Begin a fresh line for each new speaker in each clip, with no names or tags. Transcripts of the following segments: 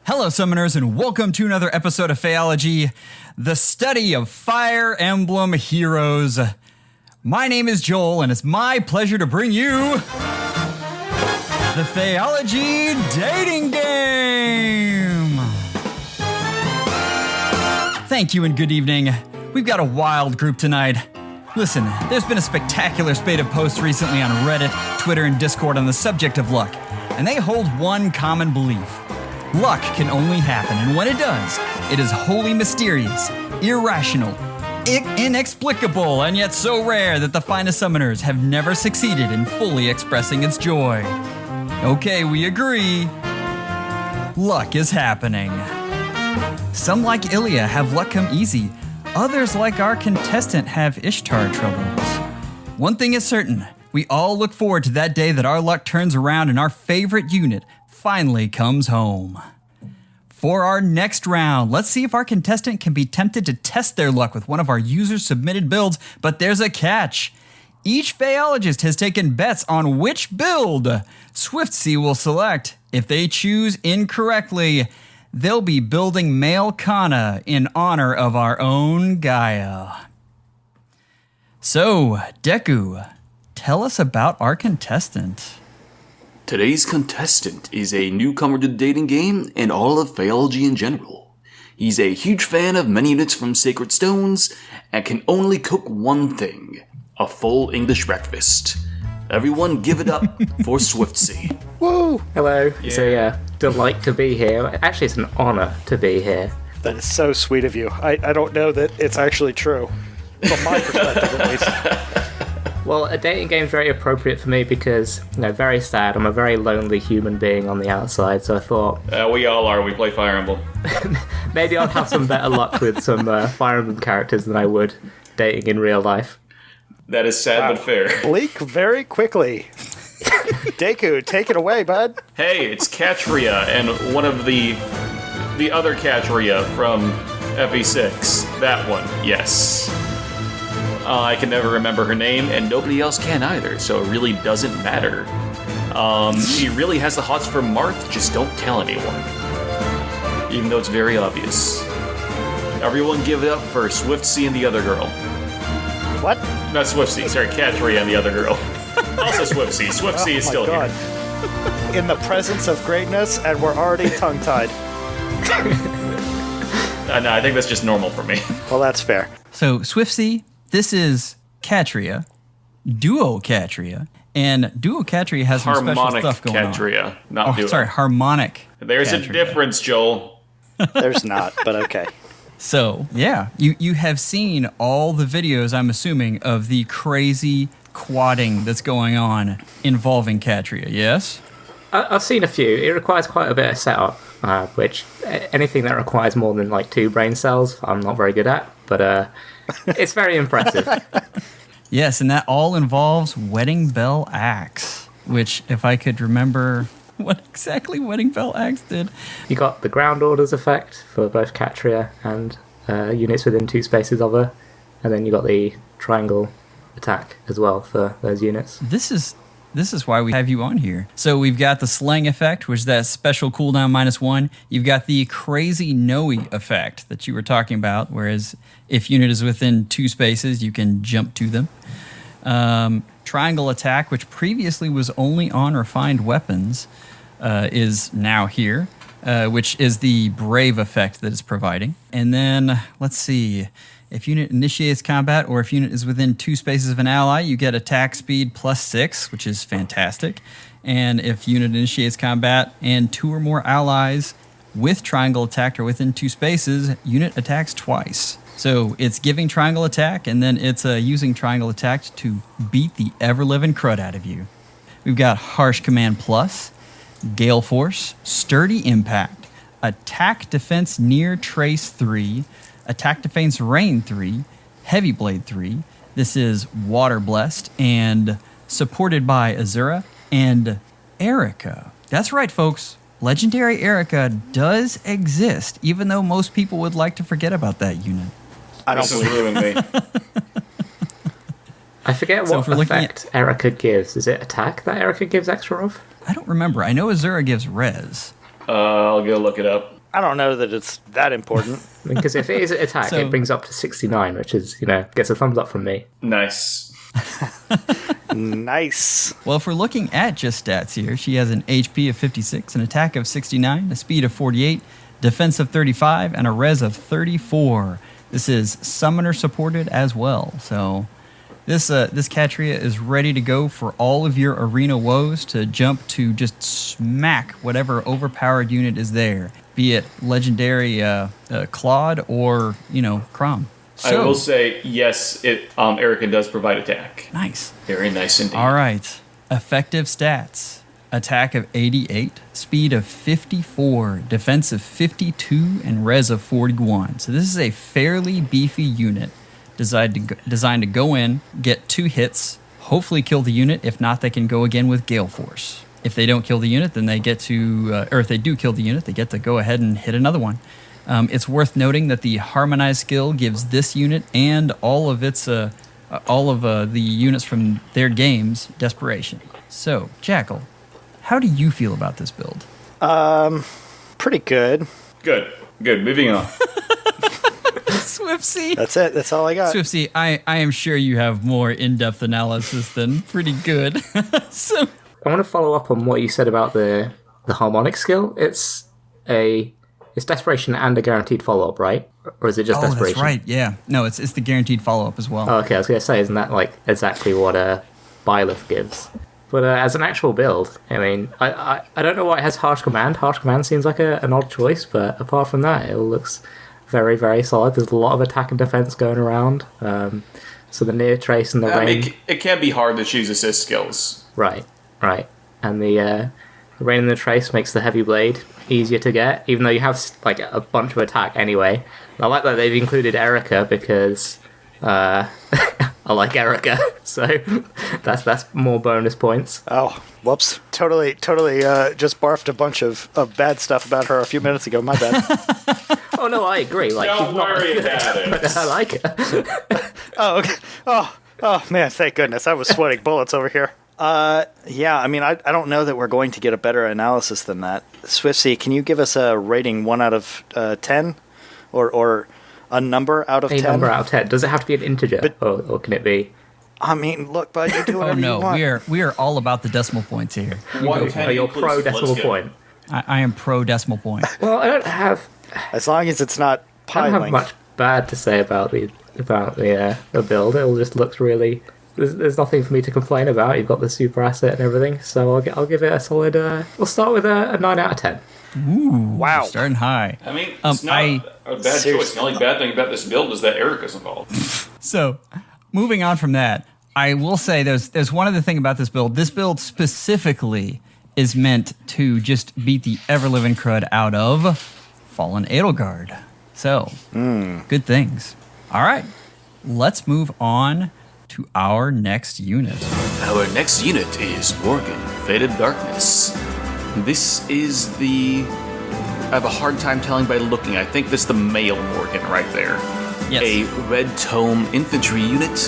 Hello, summoners, and welcome to another episode of FEHology, the study of Fire Emblem Heroes. My name is Joel, and it's my pleasure to bring you the FEHology dating game. Thank you and good evening. We've got a wild group tonight. Listen, there's been a spectacular spate of posts recently on Reddit, Twitter, and Discord on the subject of luck, and they hold one common belief. Luck can only happen, and when it does, it is wholly mysterious, irrational, inexplicable, and yet so rare that the finest summoners have never succeeded in fully expressing its joy. Okay, we agree. Luck is happening. Some, like Ilya, have luck come easy. Others, like our contestant, have Ishtar troubles. One thing is certain, we all look forward to that day that our luck turns around and our favorite unit finally comes home. For our next round, let's see if our contestant can be tempted to test their luck with one of our user-submitted builds, but there's a catch. Each FEHologist has taken bets on which build Swiftsea will select. If they choose incorrectly, they'll be building male Kana in honor of our own Gaia. So, Deku, tell us about our contestant.
Today's contestant is a newcomer to the dating game and all of FEHology in general. He's a huge fan of many units from Sacred Stones and can only cook one thing, a full English breakfast. Everyone give it up for Swiftsea.
Woo!
Hello. Yeah. It's a delight to be here. Actually, it's an honor to be here.
That is so sweet of you. I don't know that it's actually true, from my perspective at least.
Well, a dating game is very appropriate for me because, very sad. I'm a very lonely human being on the outside, so I thought...
we all are. We play Fire Emblem.
Maybe I'll have some better luck with some Fire Emblem characters than I would dating in real life.
That is sad but fair.
Blink very quickly. Deku, take it away, bud.
Hey, it's Catria and one of the other Catria from FE6. That one, yes. I can never remember her name, and nobody else can either, so it really doesn't matter. She really has the hots for Marth, just don't tell anyone. Even though it's very obvious. Everyone give it up for Swiftsea and the other girl.
What?
Not Swiftsea, sorry, Catria and the other girl. Also Swiftsea. Swiftsea is still here.
In the presence of greatness, and we're already tongue-tied.
No, I think that's just normal for me.
Well, that's fair.
So, Swiftsea, this is Catria, Duo Catria, and Duo Catria has some special stuff going
Catria,
on.
not Duo.
Sorry, Harmonic.
There's
Catria.
a difference, Joel.
There's not, but okay.
So, yeah, you have seen all the videos, I'm assuming, of the crazy quadding that's going on involving Catria, yes?
I've seen a few. It requires quite a bit of setup, which anything that requires more than 2 brain cells, I'm not very good at, but it's very impressive.
Yes, and that all involves Wedding Bell Axe, which, if I could remember what exactly Wedding Bell Axe did.
You got the ground orders effect for both Catria and units within 2 spaces of her, and then you got the triangle attack as well for those units.
This is why we have you on here. So we've got the slang effect, which is that special cooldown -1. You've got the crazy Noe effect that you were talking about, whereas if unit is within 2 spaces, you can jump to them. Triangle attack, which previously was only on refined weapons, is now here, which is the brave effect that it's providing. And then, let's see... If unit initiates combat or if unit is within 2 spaces of an ally, you get attack speed +6, which is fantastic. And if unit initiates combat and 2 or more allies with triangle attack or within 2 spaces, unit attacks twice. So it's giving triangle attack and then it's using triangle attack to beat the ever-living crud out of you. We've got Harsh Command Plus, Gale Force, Sturdy Impact, Attack Defense Near Trace 3, Attack Defense Rain 3, Heavy Blade 3. This is Water Blessed and supported by Azura and Erica. That's right, folks. Legendary Erica does exist, even though most people would like to forget about that unit.
I don't believe
me.
I forget what effect Erica gives. Is it attack that Erica gives extra of?
I don't remember. I know Azura gives res.
I'll go look it up.
I don't know that it's that important.
Because if it is an attack, it brings up to 69, which is, gets a thumbs up from me.
Nice.
Nice.
Well, if we're looking at just stats here, she has an HP of 56, an attack of 69, a speed of 48, defense of 35, and a res of 34. This is summoner supported as well. So this Catria is ready to go for all of your arena woes to jump to just smack whatever overpowered unit is there, be it legendary Claude or, Crom.
I will say, yes, Erica does provide attack.
Nice.
Very nice indeed.
All right. Effective stats. Attack of 88, speed of 54, defense of 52, and res of 41. So this is a fairly beefy unit designed to go in, get 2 hits, hopefully kill the unit. If not, they can go again with Gale Force. If they don't kill the unit, then they get to, or if they do kill the unit, they get to go ahead and hit another one. It's worth noting that the Harmonized skill gives this unit and all of the units from their games Desperation. So, Jackal, how do you feel about this build?
Pretty good.
Good. Moving on.
Swiftsea.
That's it. That's all I got.
Swiftsea, I am sure you have more in-depth analysis than pretty good. So
I want to follow up on what you said about the harmonic skill. It's Desperation and a guaranteed follow-up, right? Or is it just Desperation?
That's right, yeah. No, it's the guaranteed follow-up as well.
Oh, okay, I was going to say, isn't that exactly what Byleth gives? But as an actual build, I mean, I don't know why it has Harsh Command. Harsh Command seems like an odd choice, but apart from that, it all looks very, very solid. There's a lot of attack and defense going around. So the near trace and the rain...
It can be hard to choose assist skills.
Right. And the rain and the trace makes the heavy blade easier to get, even though you have a bunch of attack anyway. And I like that they've included Erica because I like Erica, so that's more bonus points.
Oh, whoops! Totally, just barfed a bunch of bad stuff about her a few minutes ago. My bad.
Oh no, I agree.
Don't worry about it.
I like her.
Oh, okay. Oh man, thank goodness. I was sweating bullets over here. Yeah, I mean, I don't know that we're going to get a better analysis than that. Swiftsea, can you give us a rating 1 out of 10? Or a number out of 10?
A number out of 10. Does it have to be an integer? Or can it be...
I mean, look, bud, you do whatever you want.
We are all about the decimal points here.
You're pro decimal point.
I am pro decimal point.
Well, I don't have...
As long as it's not piling.
I don't have much bad to say about the build. It all just looks really... There's nothing for me to complain about. You've got the super asset and everything, so I'll give it a solid... we'll start with a 9 out of 10.
Ooh,
wow.
Starting high.
I mean, it's not a bad choice. The only bad thing about this build is that Erica's involved.
So, moving on from that, I will say there's one other thing about this build. This build specifically is meant to just beat the ever-living crud out of Fallen Edelgard. So, good things. All right, let's move on to our next unit.
Our next unit is Morgan, Faded Darkness. This is I have a hard time telling by looking. I think this is the male Morgan right there.
Yes.
A Red Tome infantry unit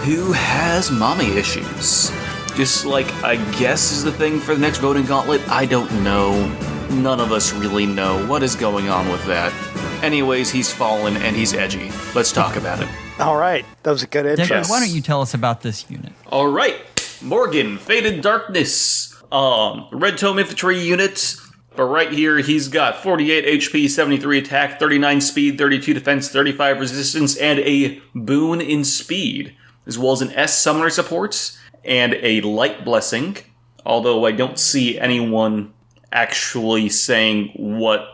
who has mommy issues. Just I guess is the thing for the next voting gauntlet. I don't know. None of us really know what is going on with that. Anyways, he's fallen and he's edgy. Let's talk about it.
All right. That was a good intro.
Deckard, why don't you tell us about this unit?
All right. Morgan, Faded Darkness. Red Tome infantry unit. But right here, he's got 48 HP, 73 attack, 39 speed, 32 defense, 35 resistance, and a boon in speed, as well as an S summoner support and a light blessing. Although I don't see anyone actually saying what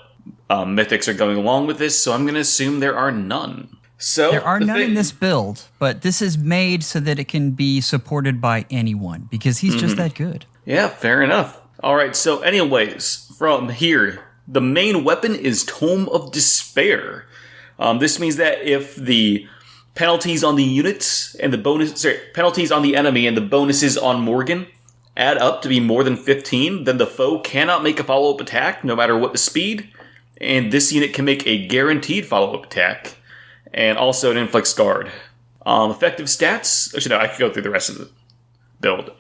mythics are going along with this, so I'm going to assume there are none. So
there are none in this build, but this is made so that it can be supported by anyone, because he's just that good.
Yeah, fair enough. All right, so anyways, from here, the main weapon is Tome of Despair. This means that if the penalties on the units and penalties on the enemy and the bonuses on Morgan add up to be more than 15, then the foe cannot make a follow-up attack, no matter what the speed, and this unit can make a guaranteed follow-up attack. And also it inflicts guard. Effective stats. Actually, no, I could go through the rest of the build.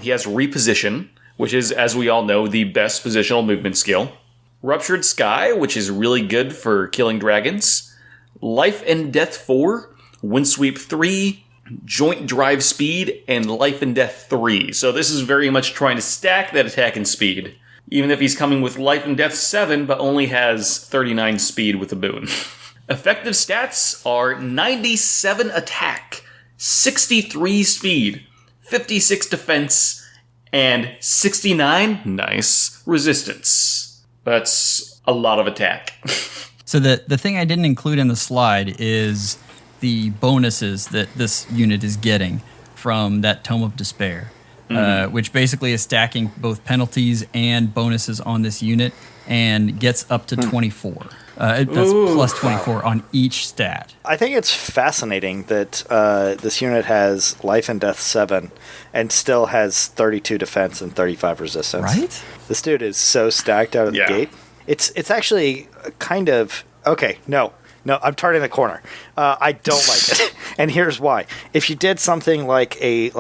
He has reposition, which is, as we all know, the best positional movement skill. Ruptured Sky, which is really good for killing dragons. Life and Death 4, Windsweep 3, Joint Drive Speed, and Life and Death 3. So this is very much trying to stack that attack and speed. Even if he's coming with Life and Death 7, but only has 39 speed with the boon. Effective stats are 97 attack, 63 speed, 56 defense, and 69, nice, resistance. That's a lot of attack.
So the thing I didn't include in the slide is the bonuses that this unit is getting from that Tome of Despair, which basically is stacking both penalties and bonuses on this unit and gets up to 24. That's plus 24 on each stat.
I think it's fascinating that this unit has Life and Death 7 and still has 32 defense and 35 resistance.
Right?
This dude is so stacked out of the gate. It's actually kind of... Okay, no, I'm turning the corner. I don't like it. And here's why. If you did something like I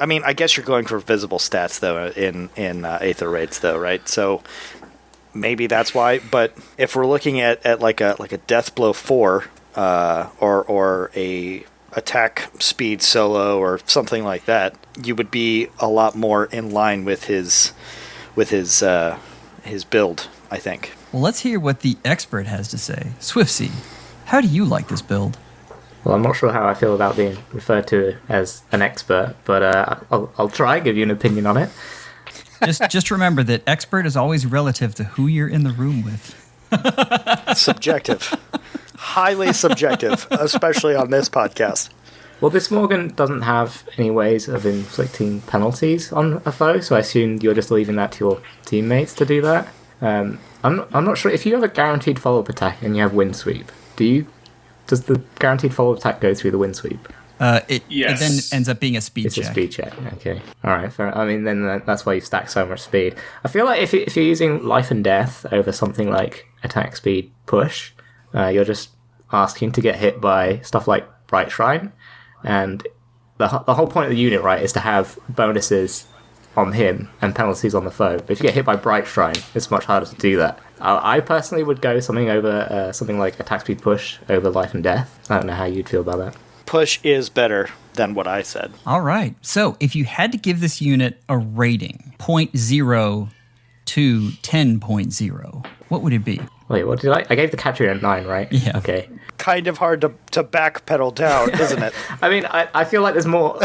mean, I guess you're going for visible stats, though, in Aether Raids, though, right? So... maybe that's why, but if we're looking at like a Death Blow 4 or a attack speed solo or something like that, you would be a lot more in line with his build, I think.
Well, let's hear what the expert has to say. Swiftsea, how do you like this build?
Well, I'm not sure how I feel about being referred to as an expert, but I'll try and give you an opinion on it.
Just remember that expert is always relative to who you're in the room with.
Subjective. Highly subjective, especially on this podcast.
Well, this Morgan doesn't have any ways of inflicting penalties on a foe, so I assume you're just leaving that to your teammates to do that. I'm not sure if you have a guaranteed follow-up attack and you have Windsweep. Does the guaranteed follow-up attack go through the Windsweep?
It then ends up being a speed check.
It's a speed check, okay. Alright, fair. I mean, then that's why you stack so much speed. I feel like if you're using Life and Death over something like attack speed push, you're just asking to get hit by stuff like Bright Shrine, and the whole point of the unit, right, is to have bonuses on him and penalties on the foe. But if you get hit by Bright Shrine, it's much harder to do that. I personally would go something like attack speed push over Life and Death. I don't know how you'd feel about that.
Push is better than what I said.
All right. So if you had to give this unit a rating, 0.0 to 10.0, what would it be?
Wait, what did I gave the Catria a 9, right?
Yeah.
Okay.
Kind of hard to backpedal down, isn't it?
I mean, I feel like there's more...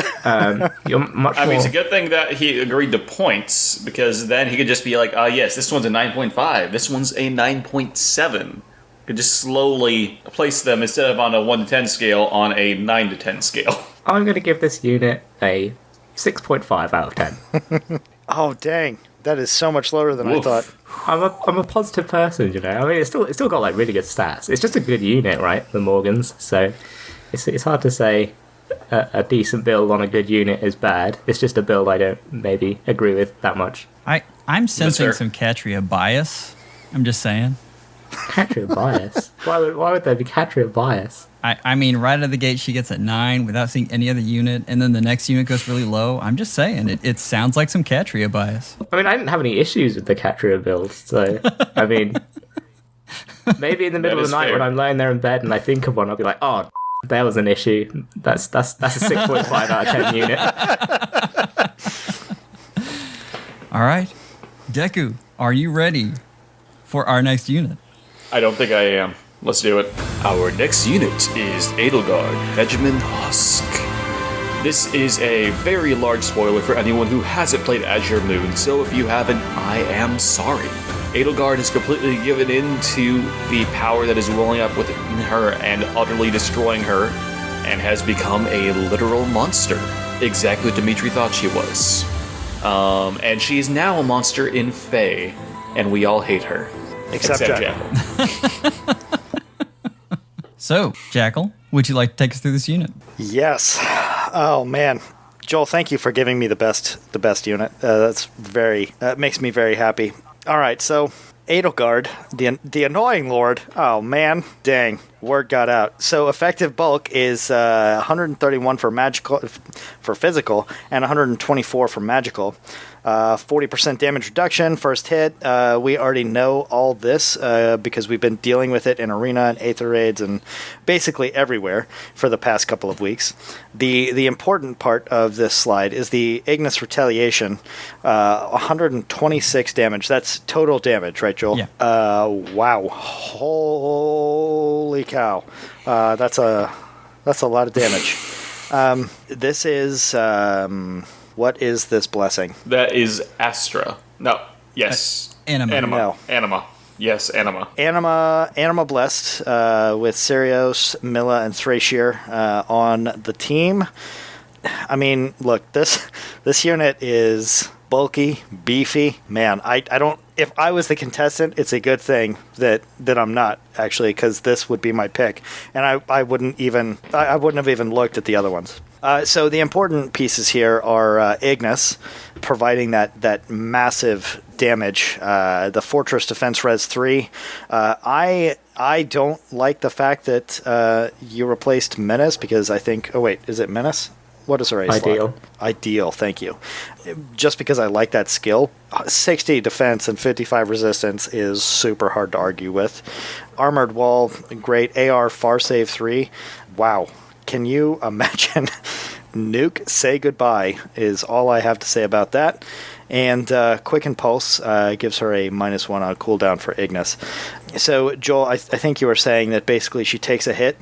you're much more...
I mean, it's a good thing that he agreed to points, because then he could just be like, yes, this one's a 9.5, this one's a 9.7. Could just slowly place them instead of on a 1 to 10 scale on a 9 to 10 scale.
I'm going to give this unit a 6.5 out of 10.
Oh, dang. That is so much lower than I thought.
I'm a positive person, you know. I mean, it's still got like really good stats. It's just a good unit, right? The Morgans. So it's hard to say a decent build on a good unit is bad. It's just a build I don't maybe agree with that much.
I'm sensing some Catria bias. I'm just saying.
Catria bias? Why would there be Catria bias?
I mean, right out of the gate, she gets at 9 without seeing any other unit, and then the next unit goes really low. I'm just saying, it sounds like some Catria bias.
I mean, I didn't have any issues with the Catria build, so, I mean, maybe in the middle of the night when I'm laying there in bed and I think of one, I'll be like, oh, there was an issue. That's a 6.5 out of 10 unit.
All right. Deku, are you ready for our next unit?
I don't think I am. Let's do it. Our next unit is Edelgard, Hegemon Husk. This is a very large spoiler for anyone who hasn't played Azure Moon, so if you haven't, I am sorry. Edelgard has completely given in to the power that is welling up within her and utterly destroying her, and has become a literal monster. Exactly what Dimitri thought she was. And she is now a monster in Fae, and we all hate her.
Except
Jackal.
So, Jackal, would you like to take us through this unit?
Yes. Oh, man. Joel, thank you for giving me the best unit. That makes me very happy. All right, so Edelgard, the annoying lord. Oh man, dang, word got out. So effective bulk is 131 for physical, and 124 for magical. 40% damage reduction, first hit. We already know all this because we've been dealing with it in Arena and Aether Raids and basically everywhere for the past couple of weeks. The important part of this slide is the Ignis Retaliation, 126 damage. That's total damage, right, Joel?
Yeah.
Wow. Holy cow. That's a lot of damage. This is... what is this blessing?
That is Astra. No. Yes.
Anima.
No.
Anima. Yes, Anima.
Anima blessed with Sirios, Milla, and Thrashir on the team. I mean, look, this unit is bulky, beefy. Man, I don't. If I was the contestant, it's a good thing that I'm not, actually, because this would be my pick, and I wouldn't have even looked at the other ones. So the important pieces here are Ignis, providing that massive damage. The Fortress Defense Res 3. I don't like the fact that you replaced Menace, because I think... Oh, wait, is it Menace? What is her ace
Ideal.
slot? Ideal, thank you. Just because I like that skill. 60 defense and 55 resistance is super hard to argue with. Armored Wall, great. AR Far Save 3. Wow. Can you imagine? Nuke, say goodbye, is all I have to say about that. And Quicken Pulse gives her a -1 on cooldown for Ignis. So, Joel, I think you were saying that basically she takes a hit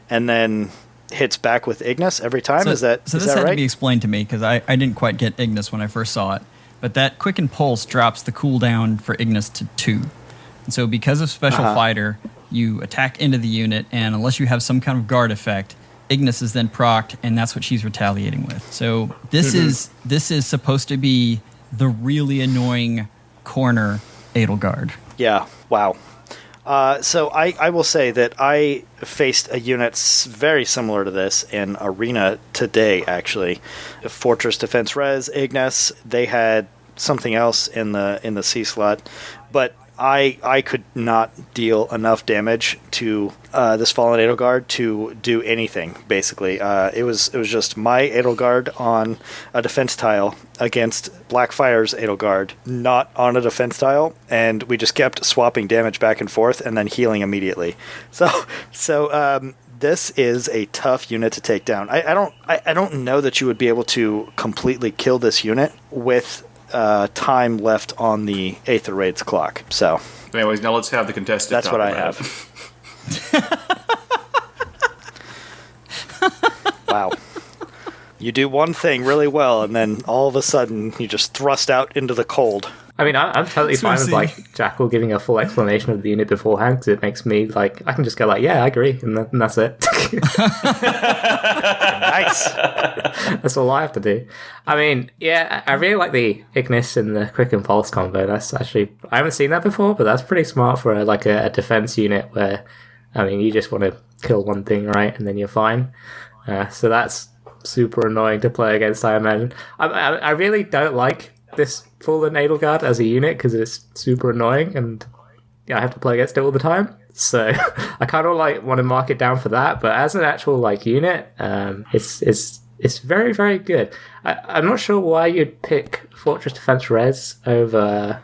and then hits back with Ignis every time.
So,
is that
this
right?
had to be explained to me because I didn't quite get Ignis when I first saw it. But that Quicken Pulse drops the cooldown for Ignis to 2. And so because of Special Fighter, you attack into the unit, and unless you have some kind of guard effect, Ignis is then procced, and that's what she's retaliating with. So this is supposed to be the really annoying corner Edelgard.
Yeah, wow. So I will say that I faced a unit very similar to this in Arena today, actually. Fortress Defense Res, Ignis, they had something else in the C slot, but I could not deal enough damage to this Fallen Edelgard to do anything, basically. It was just my Edelgard on a defense tile against Blackfire's Edelgard, not on a defense tile, and we just kept swapping damage back and forth and then healing immediately. So this is a tough unit to take down. I don't know that you would be able to completely kill this unit with time left on the Aether Raids clock. So,
anyways, now let's have the contestant.
That's what I have. Wow. You do one thing really well, and then all of a sudden you just thrust out into the cold.
I mean, I'm totally fine with like Jackal giving a full explanation of the unit beforehand, because it makes me like I can just go like, yeah, I agree, and that's it.
Nice.
That's all I have to do. I mean, yeah, I really like the Ignis and the Quick Impulse combo. That's actually, I haven't seen that before, but that's pretty smart for a defense unit where, I mean, you just want to kill one thing, right, and then you're fine. So that's super annoying to play against, I imagine. I really don't like this Fallen Edelgard as a unit because it's super annoying and I have to play against it all the time. So I kind of like want to mark it down for that. But as an actual like unit, it's very, very good. I'm not sure why you'd pick Fortress Defense Res over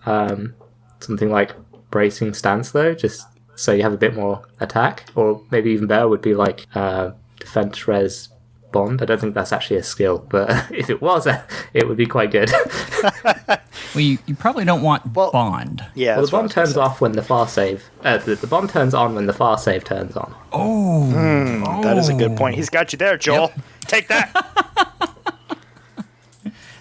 something like Bracing Stance though, just so you have a bit more attack. Or maybe even better would be like Defense Res Bond. I don't think that's actually a skill, but if it was, it would be quite good.
Well, you probably don't want Bond.
Yeah.
Well, the bomb turns off when the far save. The bomb turns on when the far save turns on.
That is a good point. He's got you there, Joel. Yep. Take that.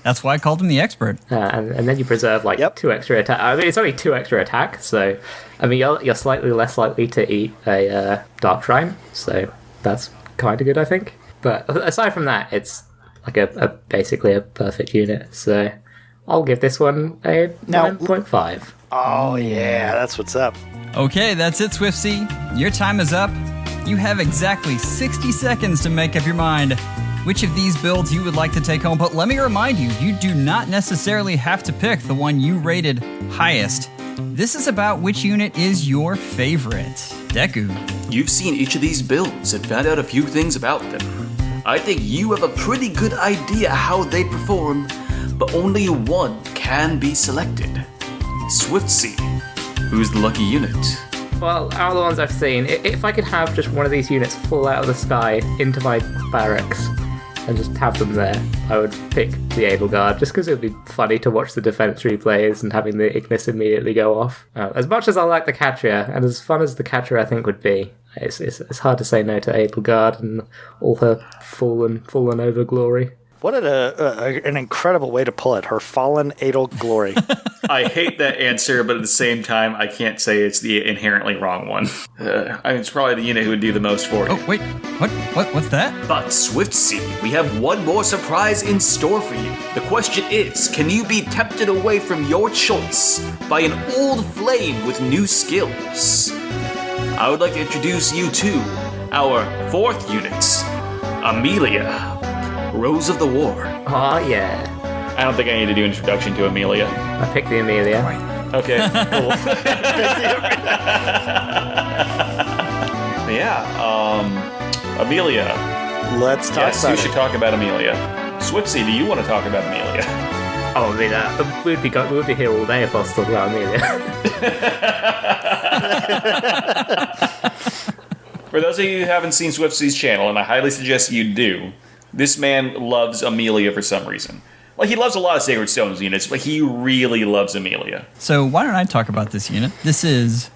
That's why I called him the expert.
And then you preserve like 2 extra attack. I mean, it's only 2 extra attack, so I mean you're slightly less likely to eat a Dark Shrine, so that's kind of good, I think. But aside from that, it's like a basically a perfect unit. So I'll give this one a 9.5.
Oh yeah, that's what's up.
Okay, that's it, Swiftsea. Your time is up. You have exactly 60 seconds to make up your mind which of these builds you would like to take home. But let me remind you, you do not necessarily have to pick the one you rated highest. This is about which unit is your favorite. Deku.
You've seen each of these builds and found out a few things about them. I think you have a pretty good idea how they perform, but only one can be selected. Swiftsea. Who's the lucky unit?
Well, out of the ones I've seen, if I could have just one of these units fall out of the sky into my barracks and just have them there, I would pick the Edelgard, just because it would be funny to watch the defense replays and having the Ignis immediately go off. As much as I like the Catria, and as fun as the Catria I think would be, it's hard to say no to Edelgard and all her fallen over glory.
What an incredible way to pull it. Her fallen Adel glory.
I hate that answer, but at the same time, I can't say it's the inherently wrong one. It's probably the unit who would do the most for you.
Oh, wait. What's that?
But Swiftsea, we have one more surprise in store for you. The question is, can you be tempted away from your choice by an old flame with new skills? I would like to introduce you to our 4th unit, Amelia, Rose of the War.
Oh, yeah.
I don't think I need to do an introduction to Amelia.
I picked the Amelia.
Okay, cool. Amelia.
Let's talk
Yes,
about
you
it.
should talk about Amelia. Swiftsea, do you want to talk about Amelia?
Oh, I mean, we would be here all day if I was talking about Amelia.
For those of you who haven't seen Swiftsea's channel, and I highly suggest you do, this man loves Amelia for some reason. Like, he loves a lot of Sacred Stones units, but he really loves Amelia.
So why don't I talk about this unit? This is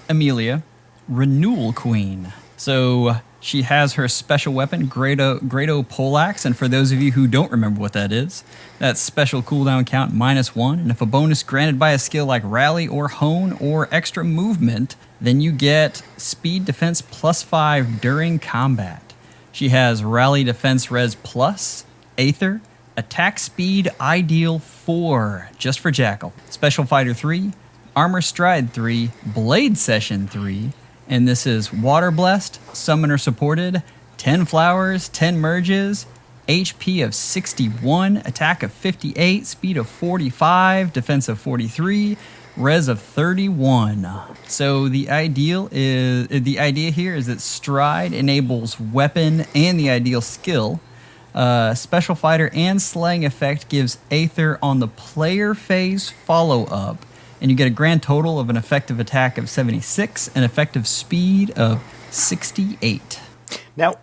Amelia, Renewal Queen. So she has her special weapon, Grado Poleaxe, and for those of you who don't remember what that is, that's special cooldown count -1, and if a bonus granted by a skill like Rally or Hone or extra movement, then you get speed defense +5 during combat. She has Rally Defense Res Plus, Aether, Attack Speed Ideal 4, just for Jackal, Special Fighter 3, Armor Stride 3, Blade Session 3, and this is Water Blessed, Summoner Supported, 10 Flowers, 10 Merges, HP of 61, Attack of 58, Speed of 45, Defense of 43, Res of 31. So the idea here is that Stride enables weapon and the ideal skill. Special Fighter and Slaying Effect gives Aether on the player phase follow-up, and you get a grand total of an effective attack of 76 and effective speed of 68.
Now,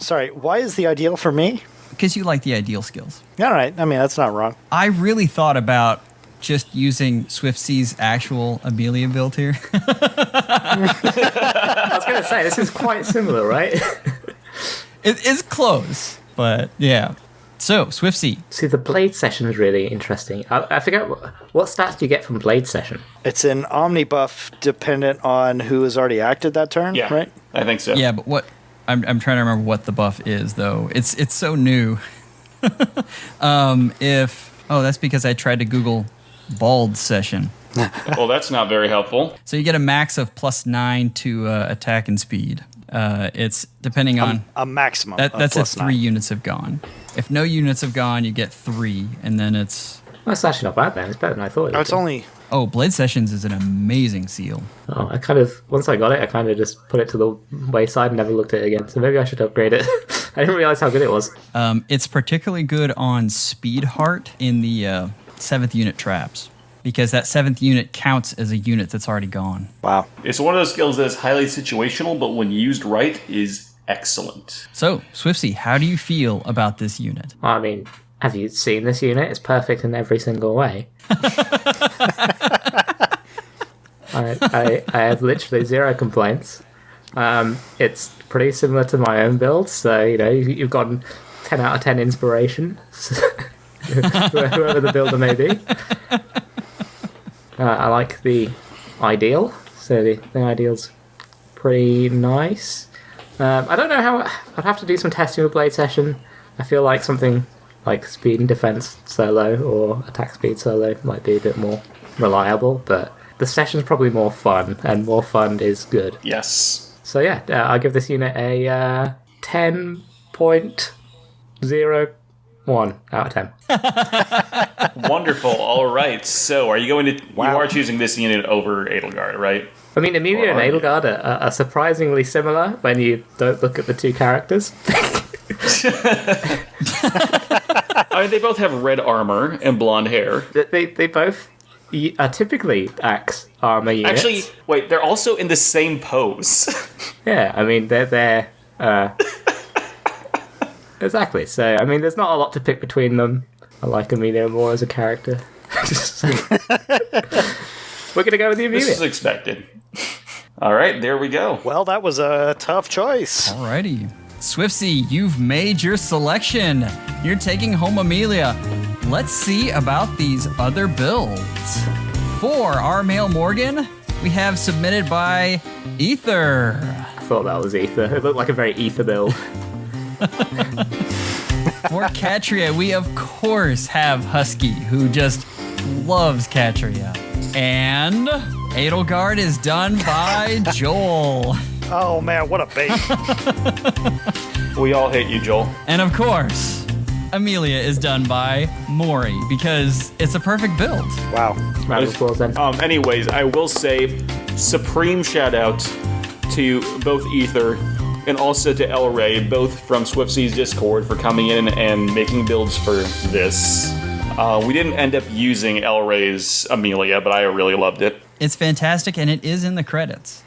sorry, why is the ideal for me?
Because you like the ideal skills.
All right, I mean, that's not wrong.
I really thought about just using Swiftsea's actual Amelia build here.
I was going to say, this is quite similar, right?
It is close, but yeah. So, Swiftsea.
See, the Blade Session is really interesting. I forget, what stats do you get from Blade Session?
It's an Omni buff dependent on who has already acted that turn,
Yeah,
right?
I think so.
Yeah, but what I'm trying to remember what the buff is though. It's so new. That's because I tried to Google Bald Session.
Well, that's not very helpful.
So you get a max of +9 to attack and speed. It's depending on
A maximum.
that's
of
if 3 units have gone. If no units have gone, you get 3, and then it's
That's actually not bad then. It's better than I thought it would
It's
be.
only...
Blade Sessions is an amazing seal.
Oh, once I got it, I kind of just put it to the wayside and never looked at it again. So maybe I should upgrade it. I didn't realize how good it was.
It's particularly good on Speed Heart in the 7th unit traps, because that 7th unit counts as a unit that's already gone.
Wow.
It's one of those skills that is highly situational, but when used right, is excellent.
So, Swiftsea, how do you feel about this unit?
I mean, have you seen this unit? It's perfect in every single way. I have literally 0 complaints. It's pretty similar to my own build, so you've gotten 10 out of 10 inspiration, whoever the builder may be. I like the ideal, so the ideal's pretty nice. I don't know how. I'd have to do some testing with Blade Session. I feel like something like speed and defense solo or attack speed solo might be a bit more reliable, but the session's probably more fun, and more fun is good.
Yes.
So yeah, I'll give this unit a 10.01 out of 10.
Wonderful. All right. So, are you going to?
Wow.
You are choosing this unit over Edelgard, right?
I mean, Amelia and
Or are you?
Edelgard are surprisingly similar when you don't look at the two characters.
I They both have red armor and blonde hair.
They both are typically axe armor units.
Actually, wait, they're also in the same pose.
Yeah, I mean, they're exactly. So, I mean, there's not a lot to pick between them. I like Amelia more as a character. We're going to go with the Amelia.
This is expected. All right, there we go.
Well, that was a tough choice.
Alrighty. Swiftsea, you've made your selection. You're taking home Amelia. Let's see about these other builds. For our male Morgan, we have submitted by Ether.
I thought that was Ether. It looked like a very Ether build.
For Catria, we of course have Husky, who just loves Catria. And Edelgard is done by Joel.
Oh man, what a bait.
We all hate you, Joel.
And of course, Amelia is done by Mori, because it's a perfect build.
Wow.
Round of applause then.
Anyways, I will say supreme shout out to both Ether and also to El Rey, both from Swiftsea's Discord, for coming in and making builds for this. We didn't end up using El Rey's Amelia, but I really loved it.
It's fantastic, and it is in the credits.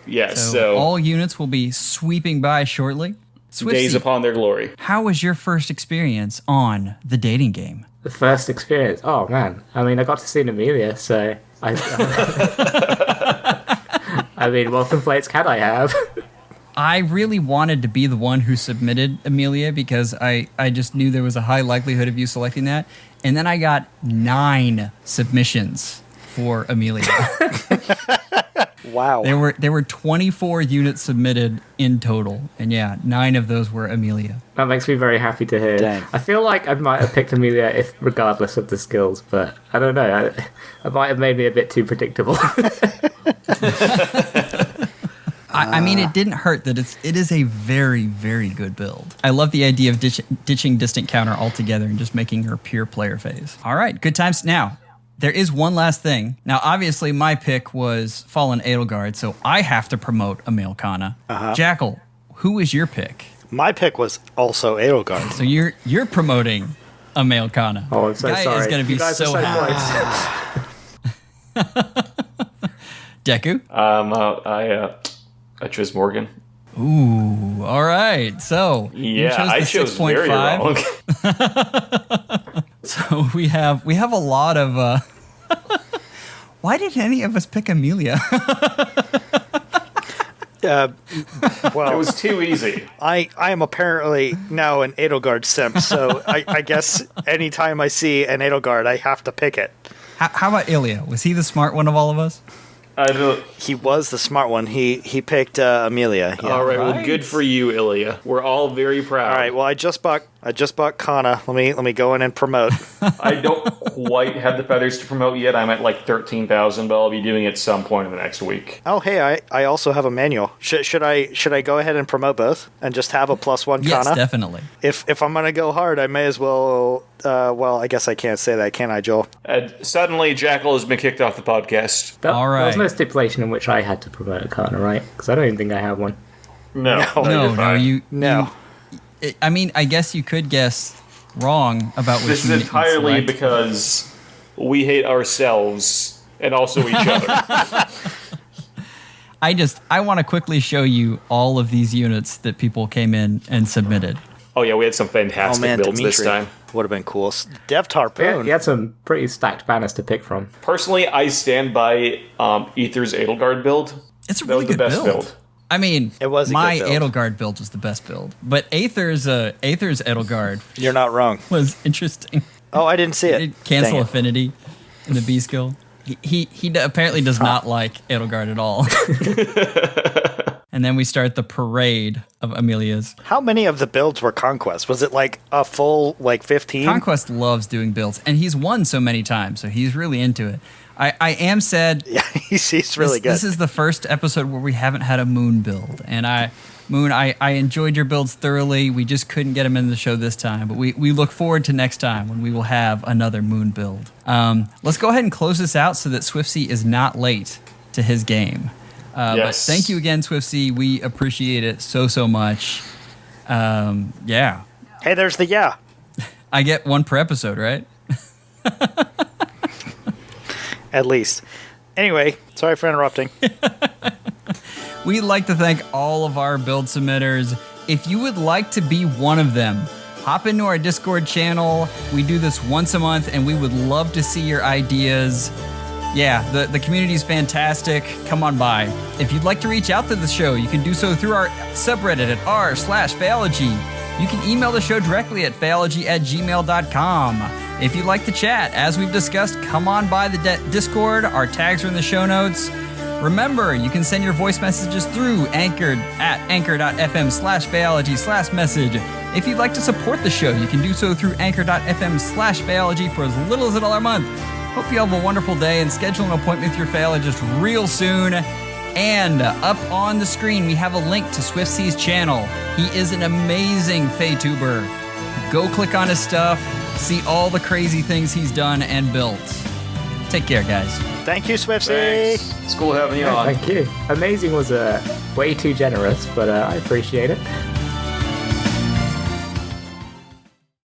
Yes,
So all units will be sweeping by shortly.
days
Swiftsea,
upon their glory.
how was your first experience on the dating game?
The first experience. Oh, man. I mean, I got to see an Amelia, so I mean, what complaints can I have?
I really wanted to be the one who submitted Amelia because I just knew there was a high likelihood of you selecting that. And then I got 9 submissions for Amelia.
Wow.
There were 24 units submitted in total. And yeah, 9 of those were Amelia.
That makes me very happy to hear.
Dang.
I feel like I might have picked Amelia if regardless of the skills, but I don't know. I might have made me a bit too predictable.
I mean, it didn't hurt that it is a very, very good build. I love the idea of ditching distant counter altogether and just making her pure player phase. All right, good times. Now, there is one last thing. Now, obviously, my pick was Fallen Edelgard, so I have to promote a male Kana. Jackal, who is your pick?
My pick was also Edelgard.
So you're promoting a male Kana.
Oh, I'm so
Guy
sorry.
is going to be
You guys are
so
so
happy. Deku?
I chose Morgan.
Ooh, all right. So you
Yeah, I
the
chose very
6.5.
wrong.
So we have a lot of. Why did any of us pick Amelia?
It
Well,
was too easy.
I am apparently now an Edelgard simp, so I guess anytime I see an Edelgard, I have to pick it.
How about Ilya? Was he the smart one of all of us?
I don't.
He was the smart one. He picked Amelia. Yeah.
All right, well,
Right.
good for you, Ilya. We're all very proud.
All right. Well, I just bought Kana. Let me go in and promote.
I don't quite have the feathers to promote yet. I'm at like 13,000, but I'll be doing it some point in the next week.
Oh, hey, I also have a manual. Should I go ahead and promote both and just have a +1
Yes,
Kana?
definitely.
If I'm gonna go hard, I may as well. Well, I guess I can't say that, can I, Joel?
Suddenly, Jackal has been kicked off the podcast.
All
There was
right.
no stipulation in which I had to promote a Kana, right? Because I don't even think I have one.
No,
No,
you're fine.
No.
I mean, I guess you could guess wrong about which
This is
unit you'd
entirely
select.
because we hate ourselves and also each other.
I want to quickly show you all of these units that people came in and submitted.
Oh yeah, we had some
Oh
fantastic
man,
builds this
Dimitri
time.
would have been cool. Deft
Yeah,
Harpoon.
he had some pretty stacked banners to pick from.
Personally, I stand by Ether's Edelgard build.
It's a
That
really
was the
good
best
build. I mean,
It was a
my
good build.
Edelgard build was the best build, but Aether's Edelgard
You're not wrong.
was interesting.
Oh, I didn't see
He
it.
did cancel
Dang it.
affinity in the B skill. He apparently does not like Edelgard at all. And then we start the parade of Amelia's.
How many of the builds were Conquest? Was it like a full 15?
Conquest loves doing builds, and he's won so many times, so he's really into it. I am sad.
Yeah, he's really good.
This is the first episode where we haven't had a Moon build, and I enjoyed your builds thoroughly. We just couldn't get them in the show this time, but we look forward to next time when we will have another Moon build. Let's go ahead and close this out so that Swiftsea is not late to his game. But
Yes.
thank you again, Swiftsea. We appreciate it so much. Yeah.
Hey, there's the yeah.
I get one per episode, right?
At least. Anyway, sorry for interrupting.
We'd like to thank all of our build submitters. If you would like to be one of them, hop into our Discord channel. We do this once a month, and we would love to see your ideas. Yeah, the community is fantastic. Come on by. If you'd like to reach out to the show, you can do so through our subreddit at r/FEHology. You can email the show directly at FEHology@gmail.com. If you'd like to chat, as we've discussed, come on by the Discord. Our tags are in the show notes. Remember, you can send your voice messages through anchor.fm/FEHology/message. If you'd like to support the show, you can do so through anchor.fm/FEHology for as little as $1 a month. Hope you have a wonderful day and schedule an appointment with your Phalologist real soon. And up on the screen, we have a link to Swiftsea's channel. He is an amazing Feytuber. Go click on his stuff, see all the crazy things he's done and built. Take care, guys.
Thank you, Swiftsea.
Thanks. It's cool having you on.
Thank you. Amazing was way too generous, but I appreciate it.